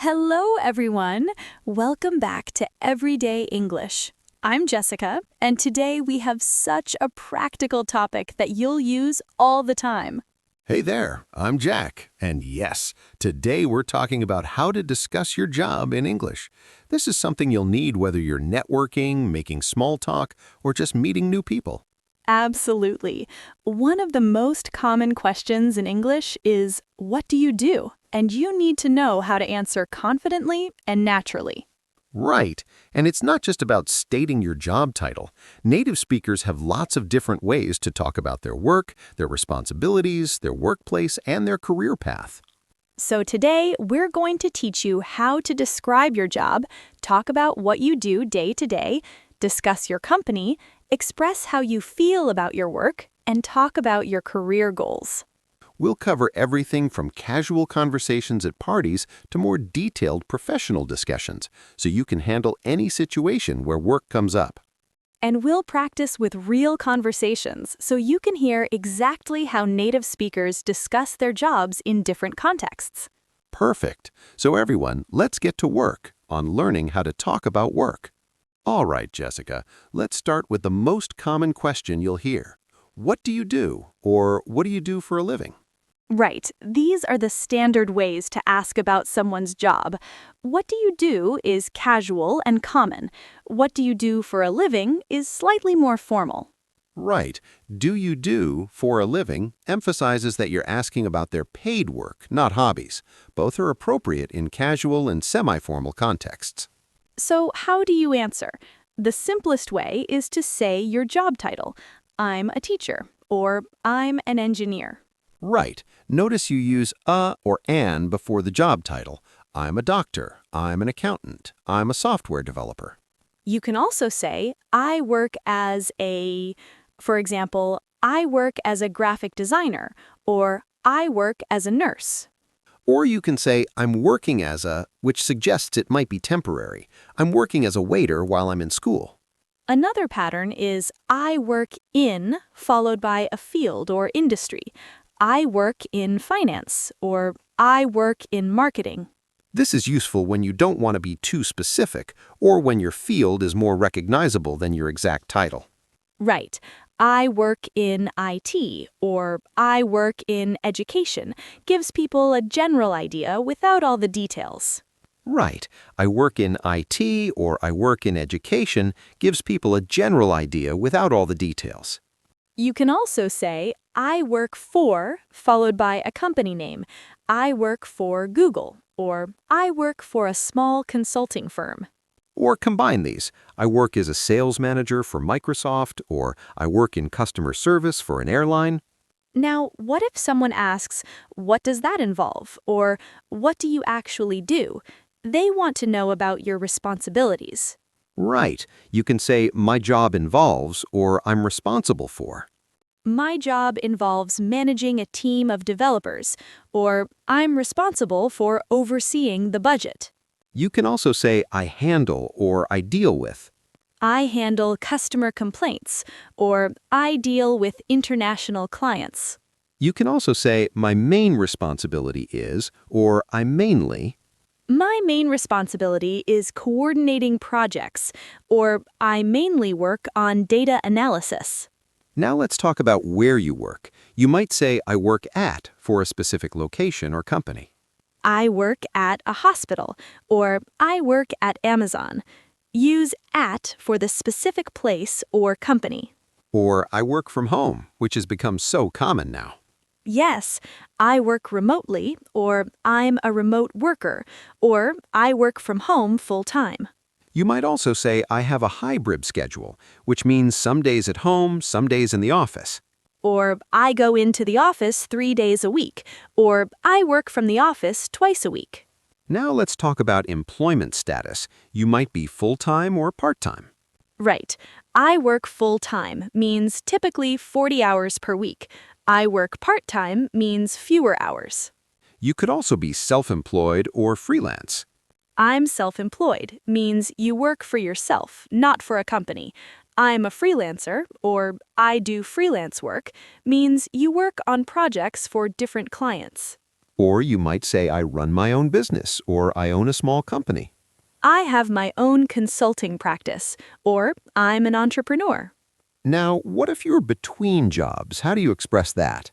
Hello, everyone. Welcome back to Everyday English. I'm Jessica, and today we have such a practical topic that you'll use all the time. Hey there, I'm Jack, and yes, today we're talking about how to discuss your job in English. This is something you'll need whether you're networking, making small talk, or just meeting new people. Absolutely. One of the most common questions in English is, what do you do? And you need to know how to answer confidently and naturally. Right, and it's not just about stating your job title. Native speakers have lots of different ways to talk about their work, their responsibilities, their workplace, and their career path. So today, we're going to teach you how to describe your job, talk about what you do day to day, discuss your company, express how you feel about your work, and talk about your career goals. We'll cover everything from casual conversations at parties to more detailed professional discussions, so you can handle any situation where work comes up. And we'll practice with real conversations so you can hear exactly how native speakers discuss their jobs in different contexts. Perfect. So everyone, let's get to work on learning how to talk about work. All right, Jessica, let's start with the most common question you'll hear. What do you do? Or what do you do for a living? Right, these are the standard ways to ask about someone's job. What do you do is casual and common. What do you do for a living is slightly more formal. Right. Do you do for a living emphasizes that you're asking about their paid work, not hobbies. Both are appropriate in casual and semi-formal contexts. So how do you answer? The simplest way is to say your job title. I'm a teacher, or I'm an engineer. Right. Notice you use a or an before the job title. I'm a doctor. I'm an accountant. I'm a software developer. You can also say, I work as for example, I work as a graphic designer, or I work as a nurse. Or you can say, I'm working as a, which suggests it might be temporary. I'm working as a waiter while I'm in school. Another pattern is I work in, followed by a field or industry. I work in finance, or I work in marketing. This is useful when you don't want to be too specific, or when your field is more recognizable than your exact title. Right. I work in IT, or I work in education, gives people a general idea without all the details. Right. I work in IT or I work in education gives people a general idea without all the details. You can also say, I work for, followed by a company name. I work for Google, or I work for a small consulting firm. Or combine these. I work as a sales manager for Microsoft, or I work in customer service for an airline. Now, what if someone asks, what does that involve? Or what do you actually do? They want to know about your responsibilities. Right. You can say, my job involves, or I'm responsible for. My job involves managing a team of developers, or I'm responsible for overseeing the budget. You can also say, I handle or I deal with. I handle customer complaints, or I deal with international clients. You can also say, my main responsibility is, or I mainly. My main responsibility is coordinating projects, or I mainly work on data analysis. Now let's talk about where you work. You might say, I work at for a specific location or company. I work at a hospital, or I work at Amazon. Use at for the specific place or company. Or I work from home, which has become so common now. Yes, I work remotely, or I'm a remote worker, or I work from home full-time. You might also say, I have a hybrid schedule, which means some days at home, some days in the office. Or I go into the office 3 days a week, or I work from the office twice a week. Now let's talk about employment status. You might be full-time or part-time. Right. I work full-time means typically 40 hours per week. I work part-time means fewer hours. You could also be self-employed or freelance. I'm self-employed means you work for yourself, not for a company. I'm a freelancer, or I do freelance work, means you work on projects for different clients. Or you might say, I run my own business, or I own a small company. I have my own consulting practice, or I'm an entrepreneur. Now, what if you're between jobs? How do you express that?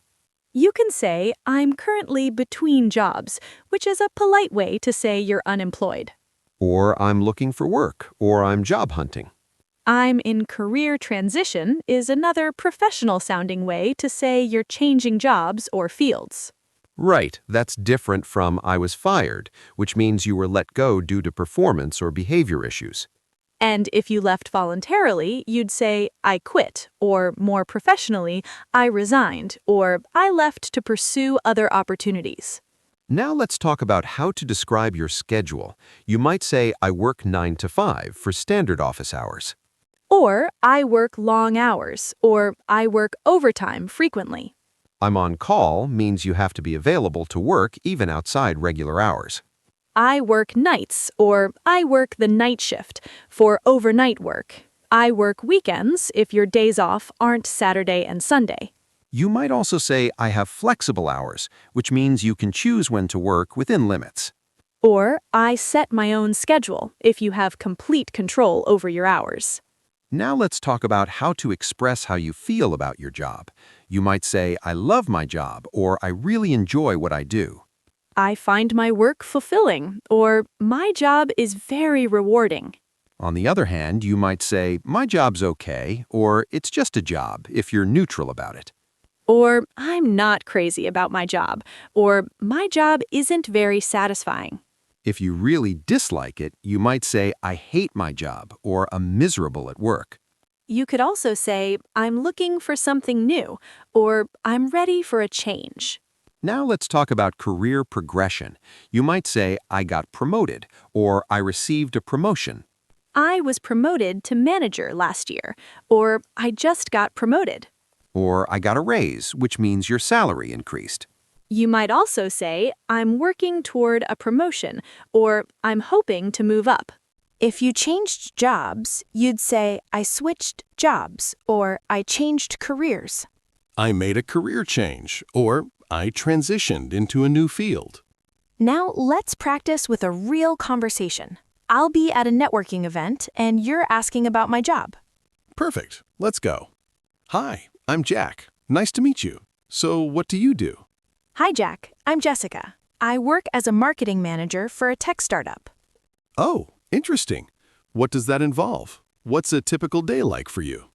You can say, I'm currently between jobs, which is a polite way to say you're unemployed. Or I'm looking for work, or I'm job hunting. I'm in career transition is another professional sounding way to say you're changing jobs or fields. Right, that's different from I was fired, which means you were let go due to performance or behavior issues. And if you left voluntarily, you'd say, I quit, or more professionally, I resigned, or I left to pursue other opportunities. Now let's talk about how to describe your schedule. You might say, I work 9 to 5 for standard office hours. Or I work long hours, or I work overtime frequently. I'm on call means you have to be available to work even outside regular hours. I work nights, or I work the night shift for overnight work. I work weekends if your days off aren't Saturday and Sunday. You might also say, I have flexible hours, which means you can choose when to work within limits. Or I set my own schedule if you have complete control over your hours. Now let's talk about how to express how you feel about your job. You might say, I love my job, or I really enjoy what I do. I find my work fulfilling, or my job is very rewarding. On the other hand, you might say, my job's okay, or it's just a job, if you're neutral about it. Or I'm not crazy about my job, or my job isn't very satisfying. If you really dislike it, you might say, I hate my job, or I'm miserable at work. You could also say, I'm looking for something new, or I'm ready for a change. Now let's talk about career progression. You might say, I got promoted, or I received a promotion. I was promoted to manager last year, or I just got promoted. Or I got a raise, which means your salary increased. You might also say, I'm working toward a promotion, or I'm hoping to move up. If you changed jobs, you'd say, I switched jobs, or I changed careers. I made a career change, or I transitioned into a new field. Now let's practice with a real conversation. I'll be at a networking event, and you're asking about my job. Perfect. Let's go. Hi, I'm Jack. Nice to meet you. So what do you do? Hi, Jack. I'm Jessica. I work as a marketing manager for a tech startup. Oh, interesting. What does that involve? What's a typical day like for you?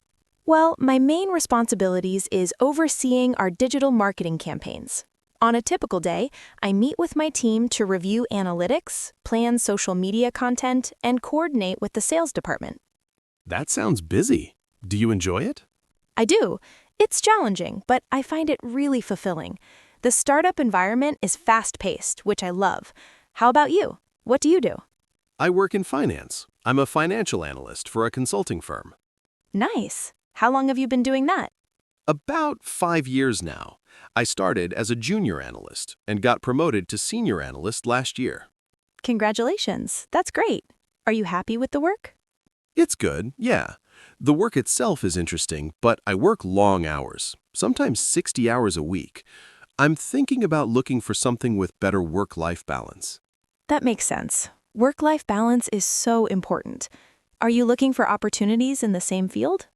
Well, my main responsibilities is overseeing our digital marketing campaigns. On a typical day, I meet with my team to review analytics, plan social media content, and coordinate with the sales department. That sounds busy. Do you enjoy it? I do. It's challenging, but I find it really fulfilling. The startup environment is fast-paced, which I love. How about you? What do you do? I work in finance. I'm a financial analyst for a consulting firm. Nice. How long have you been doing that? About 5 years now. I started as a junior analyst and got promoted to senior analyst last year. Congratulations. That's great. Are you happy with the work? It's good, yeah. The work itself is interesting, but I work long hours, sometimes 60 hours a week. I'm thinking about looking for something with better work-life balance. That makes sense. Work-life balance is so important. Are you looking for opportunities in the same field?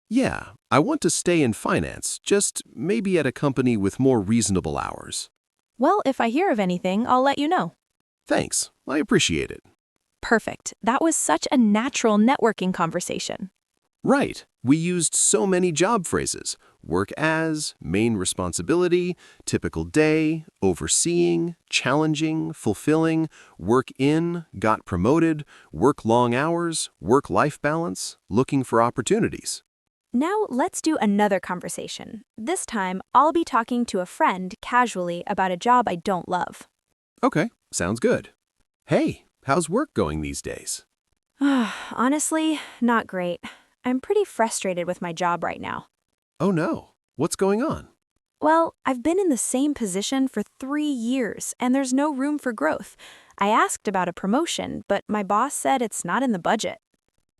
Yeah, I want to stay in finance, just maybe at a company with more reasonable hours. Well, if I hear of anything, I'll let you know. Thanks, I appreciate it. Perfect. That was such a natural networking conversation. Right, we used so many job phrases. Work as, main responsibility, typical day, overseeing, challenging, fulfilling, work in, got promoted, work long hours, work-life balance, looking for opportunities. Now let's do another conversation. This time, I'll be talking to a friend casually about a job I don't love. Okay, sounds good. Hey, how's work going these days? Honestly, not great. I'm pretty frustrated with my job right now. Oh no, what's going on? Well, I've been in the same position for 3 years, and there's no room for growth. I asked about a promotion, but my boss said it's not in the budget.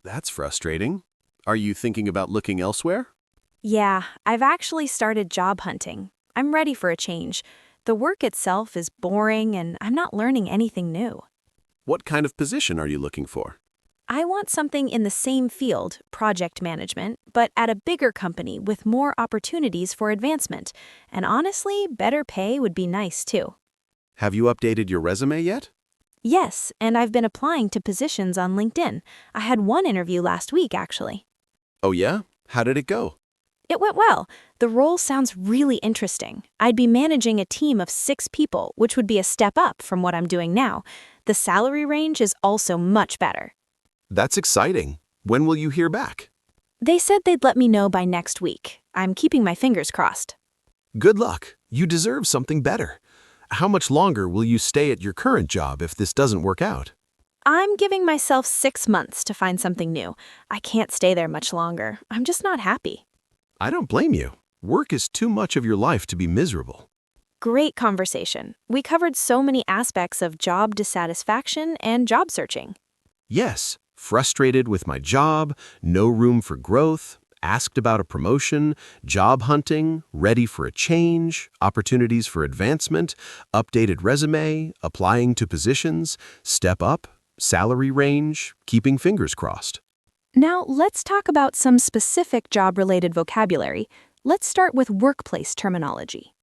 That's frustrating. Are you thinking about looking elsewhere? Yeah, I've actually started job hunting. I'm ready for a change. The work itself is boring and I'm not learning anything new. What kind of position are you looking for? I want something in the same field, project management, but at a bigger company with more opportunities for advancement. And honestly, better pay would be nice too. Have you updated your resume yet? Yes, and I've been applying to positions on LinkedIn. I had one interview last week, actually. Oh yeah? How did it go? It went well. The role sounds really interesting. I'd be managing a team of 6 people, which would be a step up from what I'm doing now. The salary range is also much better. That's exciting. When will you hear back? They said they'd let me know by next week. I'm keeping my fingers crossed. Good luck. You deserve something better. How much longer will you stay at your current job if this doesn't work out? I'm giving myself 6 months to find something new. I can't stay there much longer. I'm just not happy. I don't blame you. Work is too much of your life to be miserable. Great conversation. We covered so many aspects of job dissatisfaction and job searching. Yes, frustrated with my job, no room for growth, asked about a promotion, job hunting, ready for a change, opportunities for advancement, updated resume, applying to positions, step up, salary range, keeping fingers crossed. Now, let's talk about some specific job-related vocabulary. Let's start with workplace terminology.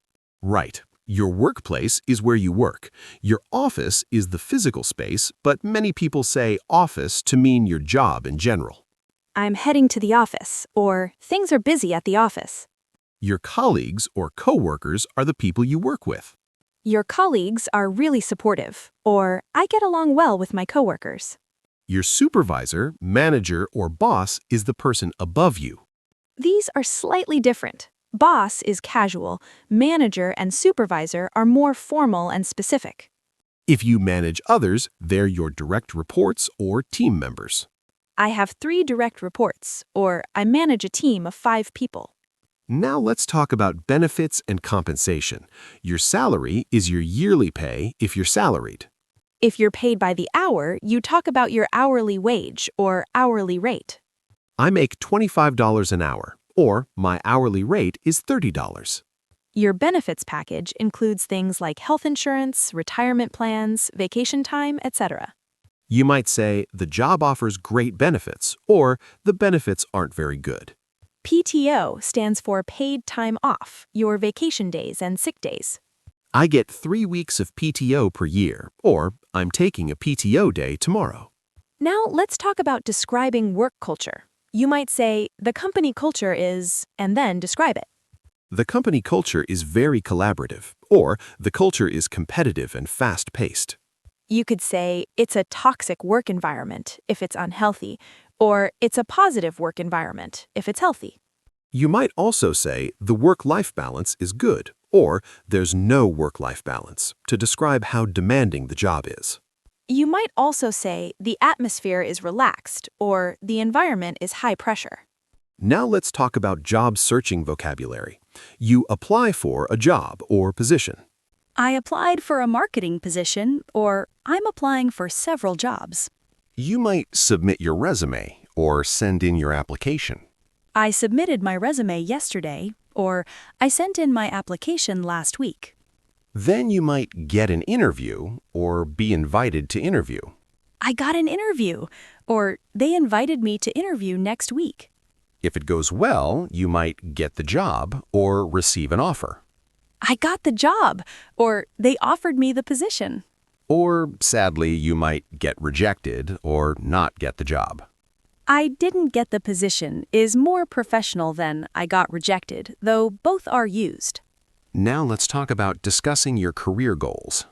Right. Your workplace is where you work. Your office is the physical space, but many people say office to mean your job in general. I'm heading to the office, or things are busy at the office. Your colleagues or coworkers are the people you work with. Your colleagues are really supportive, or I get along well with my coworkers. Your supervisor, manager, or boss is the person above you. These are slightly different. Boss is casual, manager and supervisor are more formal and specific. If you manage others, they're your direct reports or team members. I have 3 direct reports, or I manage a team of 5 people. Now let's talk about benefits and compensation. Your salary is your yearly pay if you're salaried. If you're paid by the hour, you talk about your hourly wage or hourly rate. I make $25 an hour, or my hourly rate is $30. Your benefits package includes things like health insurance, retirement plans, vacation time, etc. You might say the job offers great benefits, or the benefits aren't very good. PTO stands for paid time off, your vacation days and sick days. I get 3 weeks of PTO per year, or I'm taking a PTO day tomorrow. Now let's talk about describing work culture. You might say, the company culture is, and then describe it. The company culture is very collaborative, or the culture is competitive and fast-paced. You could say, it's a toxic work environment if it's unhealthy, or it's a positive work environment if it's healthy. You might also say the work-life balance is good, or there's no work-life balance, to describe how demanding the job is. You might also say the atmosphere is relaxed or the environment is high pressure. Now let's talk about job searching vocabulary. You apply for a job or position. I applied for a marketing position, or I'm applying for several jobs. You might submit your resume or send in your application. I submitted my resume yesterday, or I sent in my application last week. Then you might get an interview or be invited to interview. I got an interview, or they invited me to interview next week. If it goes well, you might get the job or receive an offer. I got the job, or they offered me the position. Or, sadly, you might get rejected or not get the job. I didn't get the position is more professional than I got rejected, though both are used. Now let's talk about discussing your career goals.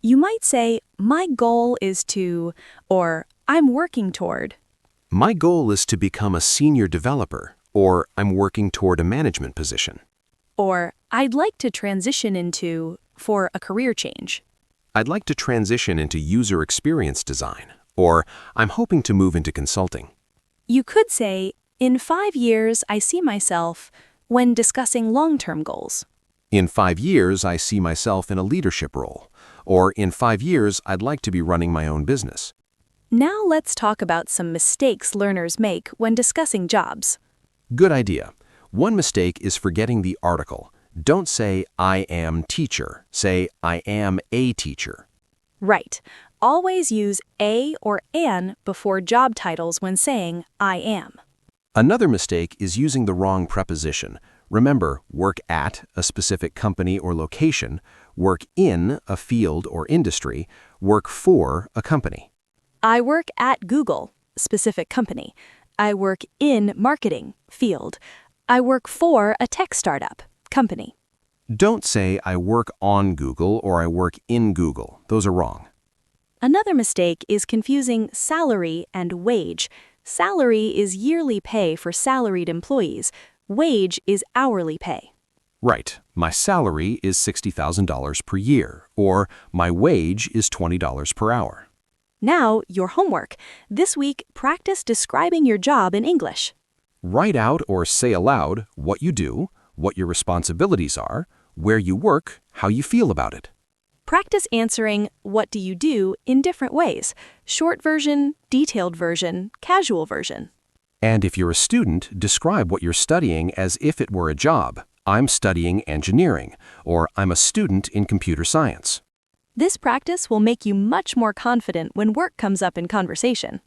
You might say, my goal is to, or I'm working toward. My goal is to become a senior developer, or I'm working toward a management position. Or I'd like to transition into, for a career change. I'd like to transition into user experience design, or I'm hoping to move into consulting. You could say, in 5 years, I see myself when discussing long-term goals. In 5 years, I see myself in a leadership role, or in 5 years, I'd like to be running my own business. Now let's talk about some mistakes learners make when discussing jobs. Good idea. One mistake is forgetting the article. Don't say, I am teacher. Say, I am a teacher. Right. Always use a or an before job titles when saying I am. Another mistake is using the wrong preposition. Remember, work at a specific company or location, work in a field or industry, work for a company. I work at Google, specific company. I work in marketing, field. I work for a tech startup, company. Don't say, I work on Google or I work in Google. Those are wrong. Another mistake is confusing salary and wage. Salary is yearly pay for salaried employees. Wage is hourly pay. Right. My salary is $60,000 per year, or my wage is $20 per hour. Now, your homework. This week, practice describing your job in English. Write out or say aloud what you do, what your responsibilities are, where you work, how you feel about it. Practice answering what do you do in different ways. Short version, detailed version, casual version. And if you're a student, describe what you're studying as if it were a job. I'm studying engineering, or I'm a student in computer science. This practice will make you much more confident when work comes up in conversation.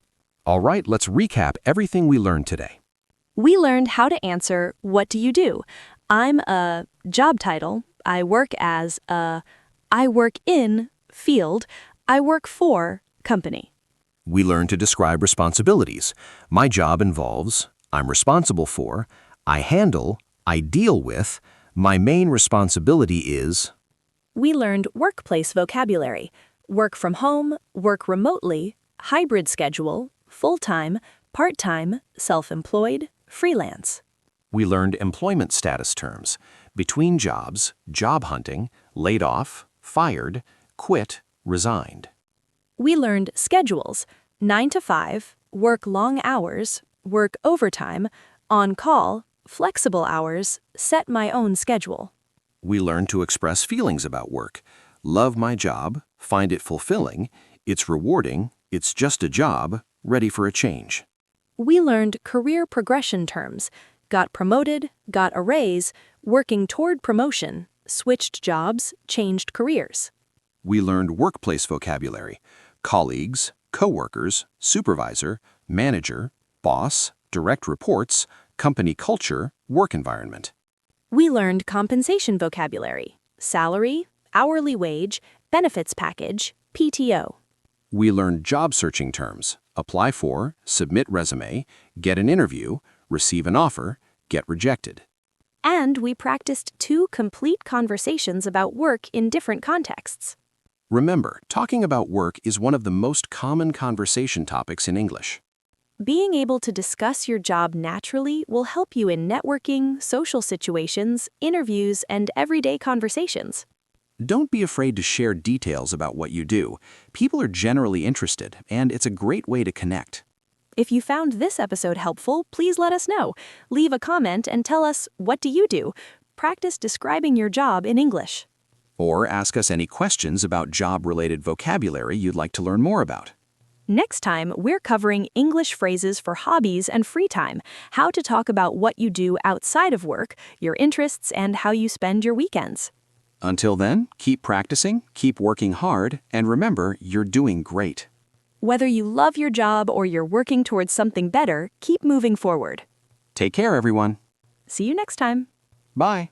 All right, let's recap everything we learned today. We learned how to answer what do you do. I'm a job title. I work as a I work in field. I work for company. We learned to describe responsibilities. My job involves, I'm responsible for, I handle, I deal with, my main responsibility is. We learned workplace vocabulary. Work from home, work remotely, hybrid schedule, full-time, part-time, self-employed, freelance. We learned employment status terms, between jobs, job hunting, laid off, fired, quit, resigned. We learned schedules, 9 to 5, work long hours, work overtime, on call, flexible hours, set my own schedule. We learned to express feelings about work. Love my job, find it fulfilling, it's rewarding, it's just a job, ready for a change. We learned career progression terms, got promoted, got a raise, working toward promotion, switched jobs, changed careers. We learned workplace vocabulary, colleagues, coworkers, supervisor, manager, boss, direct reports, company culture, work environment. We learned compensation vocabulary, salary, hourly wage, benefits package, PTO. We learned job searching terms, apply for, submit resume, get an interview, receive an offer, get rejected. And we practiced 2 complete conversations about work in different contexts. Remember, talking about work is one of the most common conversation topics in English. Being able to discuss your job naturally will help you in networking, social situations, interviews, and everyday conversations. Don't be afraid to share details about what you do. People are generally interested, and it's a great way to connect. If you found this episode helpful, please let us know. Leave a comment and tell us, what do you do? Practice describing your job in English. Or ask us any questions about job-related vocabulary you'd like to learn more about. Next time, we're covering English phrases for hobbies and free time, how to talk about what you do outside of work, your interests, and how you spend your weekends. Until then, keep practicing, keep working hard, and remember, you're doing great. Whether you love your job or you're working towards something better, keep moving forward. Take care, everyone. See you next time. Bye.